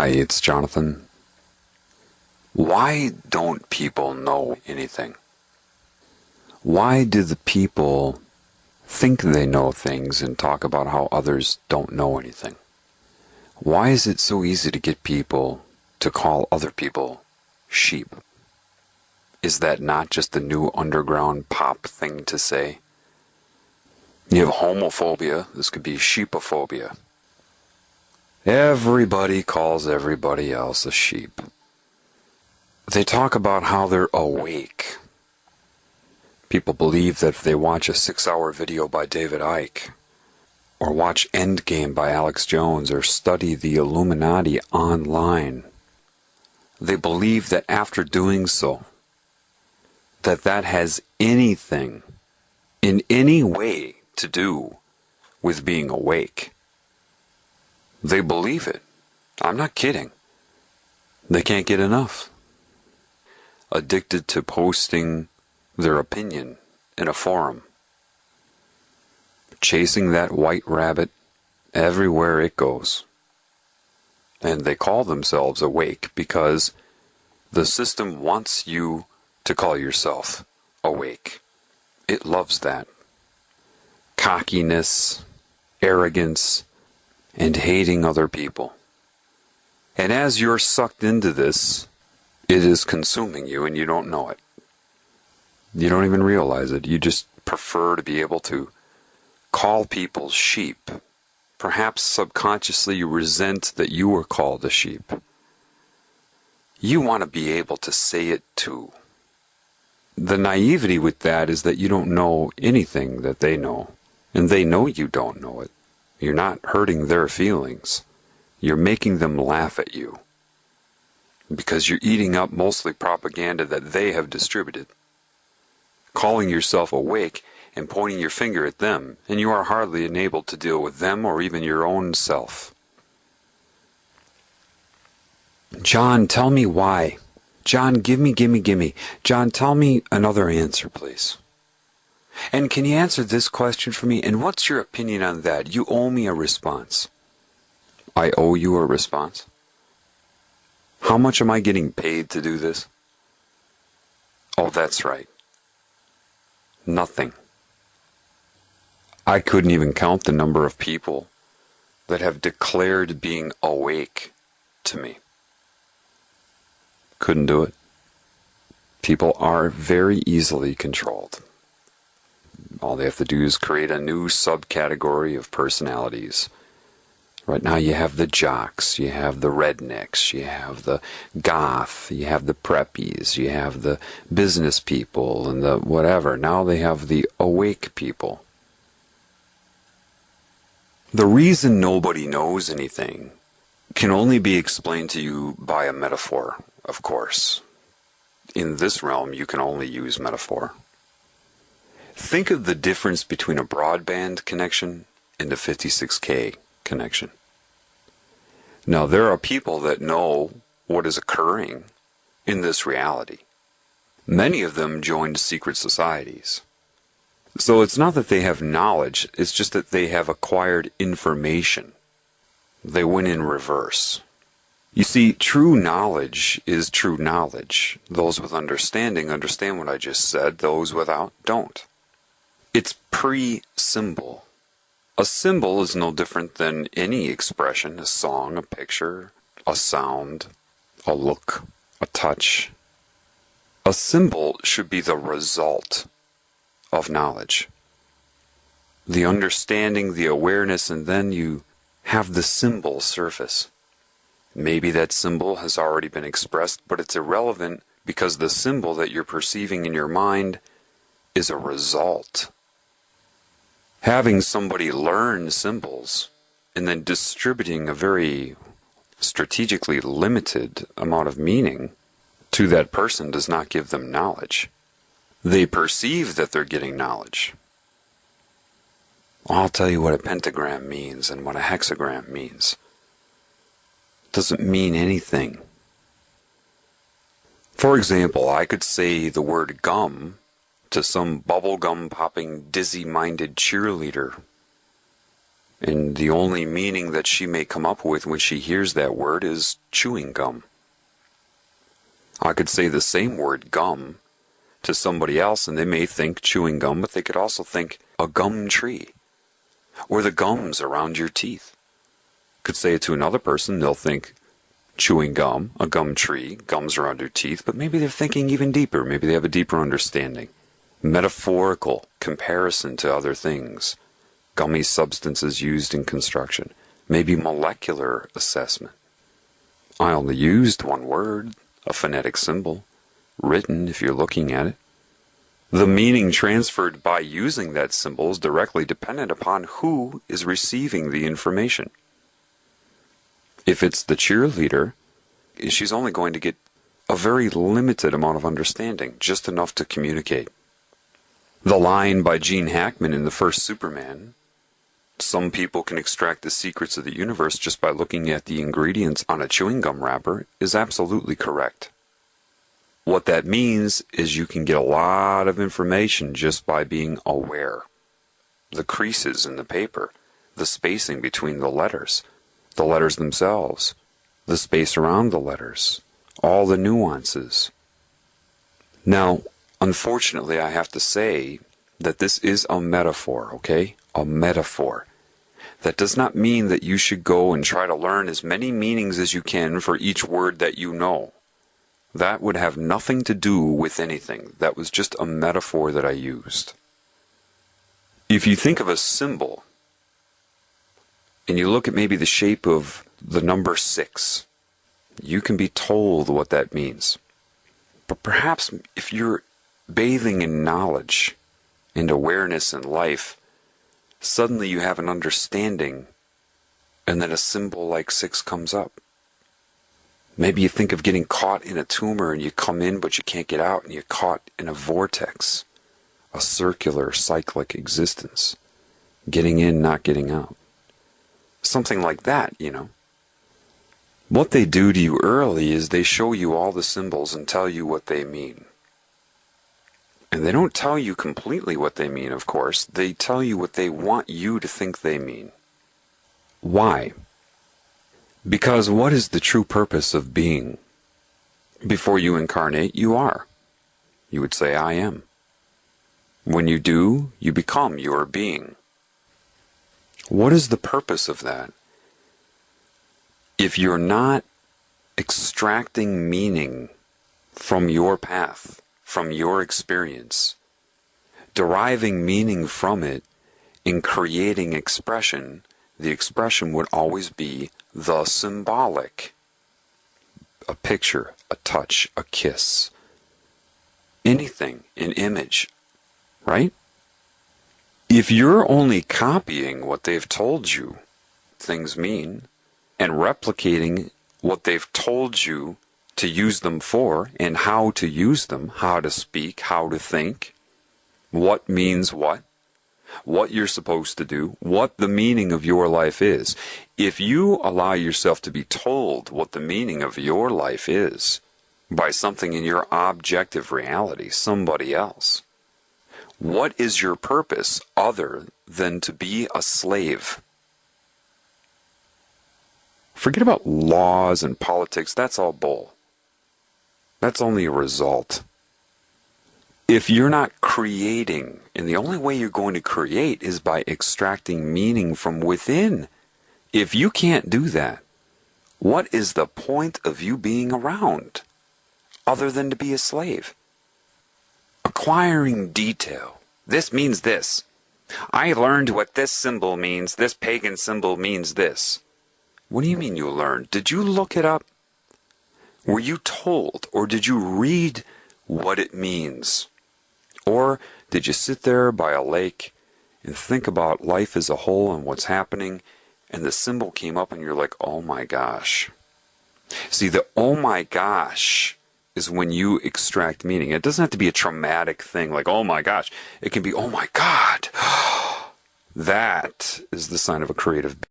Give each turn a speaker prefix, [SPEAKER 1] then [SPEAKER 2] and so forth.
[SPEAKER 1] Hi, it's Jonathan. Why don't people know anything? Why do the people think they know things and talk about how others don't know anything? Why is it so easy to get people to call other people sheep? Is that not just the new underground pop thing to say? You have homophobia, this could be sheepophobia. Everybody calls everybody else a sheep. They talk about how they're awake. People believe that if they watch a 6-hour video by David Icke, or watch Endgame by Alex Jones, or study the Illuminati online, they believe that after doing so, that has anything, in any way, to do with being awake. They believe it. I'm not kidding. They can't get enough. Addicted to posting their opinion in a forum. Chasing that white rabbit everywhere it goes. And they call themselves awake because the system wants you to call yourself awake. It loves that. Cockiness, arrogance, and hating other people. And as you're sucked into this, it is consuming you and you don't know it. You don't even realize it. You just prefer to be able to call people sheep. Perhaps subconsciously you resent that you were called a sheep. You want to be able to say it too. The naivety with that is that you don't know anything that they know. And they know you don't know it. You're not hurting their feelings. You're making them laugh at you. Because you're eating up mostly propaganda that they have distributed. Calling yourself awake and pointing your finger at them, and you are hardly enabled to deal with them or even your own self. John, tell me why. John, give me. John, tell me another answer, please. And can you answer this question for me? And what's your opinion on that? You owe me a response. I owe you a response? How much am I getting paid to do this? Oh, that's right. Nothing. I couldn't even count the number of people that have declared being awake to me. Couldn't do it. People are very easily controlled. All they have to do is create a new subcategory of personalities. Right now you have the jocks, you have the rednecks, you have the goth, you have the preppies, you have the business people and the whatever. Now they have the awake people. The reason nobody knows anything can only be explained to you by a metaphor, of course. In this realm you can only use metaphor. Think of the difference between a broadband connection and a 56K connection. Now, there are people that know what is occurring in this reality. Many of them joined secret societies. So it's not that they have knowledge, it's just that they have acquired information. They went in reverse. You see, true knowledge is true knowledge. Those with understanding understand what I just said, those without don't. It's pre-symbol. A symbol is no different than any expression, a song, a picture, a sound, a look, a touch. A symbol should be the result of knowledge. The understanding, the awareness, and then you have the symbol surface. Maybe that symbol has already been expressed, but it's irrelevant because the symbol that you're perceiving in your mind is a result. Having somebody learn symbols and then distributing a very strategically limited amount of meaning to that person does not give them knowledge. They perceive that they're getting knowledge. I'll tell you what a pentagram means and what a hexagram means. It doesn't mean anything. For example, I could say the word gum to some bubblegum popping dizzy-minded cheerleader And the only meaning that she may come up with when she hears that word is chewing gum. I could say the same word, gum, to somebody else and they may think chewing gum, but they could also think a gum tree, or the gums around your teeth. Could say it to another person, they'll think chewing gum, a gum tree, gums around your teeth, but maybe they're thinking even deeper. Maybe they have a deeper understanding. Metaphorical comparison to other things. Gummy substances used in construction. Maybe molecular assessment. I only used one word, a phonetic symbol, written if you're looking at it. The meaning transferred by using that symbol is directly dependent upon who is receiving the information. If it's the cheerleader, she's only going to get a very limited amount of understanding, just enough to communicate. The line by Gene Hackman in the first Superman, some people can extract the secrets of the universe just by looking at the ingredients on a chewing gum wrapper, is absolutely correct. What that means is you can get a lot of information just by being aware. The creases in the paper, the spacing between the letters themselves, the space around the letters, all the nuances. Now, unfortunately, I have to say that this is a metaphor, okay? A metaphor. That does not mean that you should go and try to learn as many meanings as you can for each word that you know. That would have nothing to do with anything. That was just a metaphor that I used. If you think of a symbol, and you look at maybe the shape of the number 6, you can be told what that means. But perhaps if you're bathing in knowledge and awareness in life, suddenly you have an understanding, and then a symbol like 6 comes up. Maybe you think of getting caught in a tumor and you come in but you can't get out and you're caught in a vortex, a circular cyclic existence, getting in, not getting out. Something like that, you know. What they do to you early is they show you all the symbols and tell you what they mean. And they don't tell you completely what they mean, of course. They tell you what they want you to think they mean. Why? Because what is the true purpose of being? Before you incarnate, you are. You would say, I am. When you do, you become your being. What is the purpose of that? If you're not extracting meaning from your path, from your experience, deriving meaning from it, in creating expression, the expression would always be the symbolic. A picture, a touch, a kiss, anything, an image, right? If you're only copying what they've told you things mean, and replicating what they've told you to use them for, and how to use them, how to speak, how to think, what means what you're supposed to do, what the meaning of your life is. If you allow yourself to be told what the meaning of your life is by something in your objective reality, somebody else, what is your purpose other than to be a slave? Forget about laws and politics, that's all bull. That's only a result. If you're not creating, and the only way you're going to create is by extracting meaning from within. If you can't do that, what is the point of you being around other than to be a slave? Acquiring detail. This means this. I learned what this symbol means. This pagan symbol means this. What do you mean you learned? Did you look it up? Were you told, or did you read what it means? Or did you sit there by a lake and think about life as a whole and what's happening, and the symbol came up and you're like, oh my gosh. See, the oh my gosh is when you extract meaning. It doesn't have to be a traumatic thing like, oh my gosh. It can be, oh my God. That is the sign of a creative being.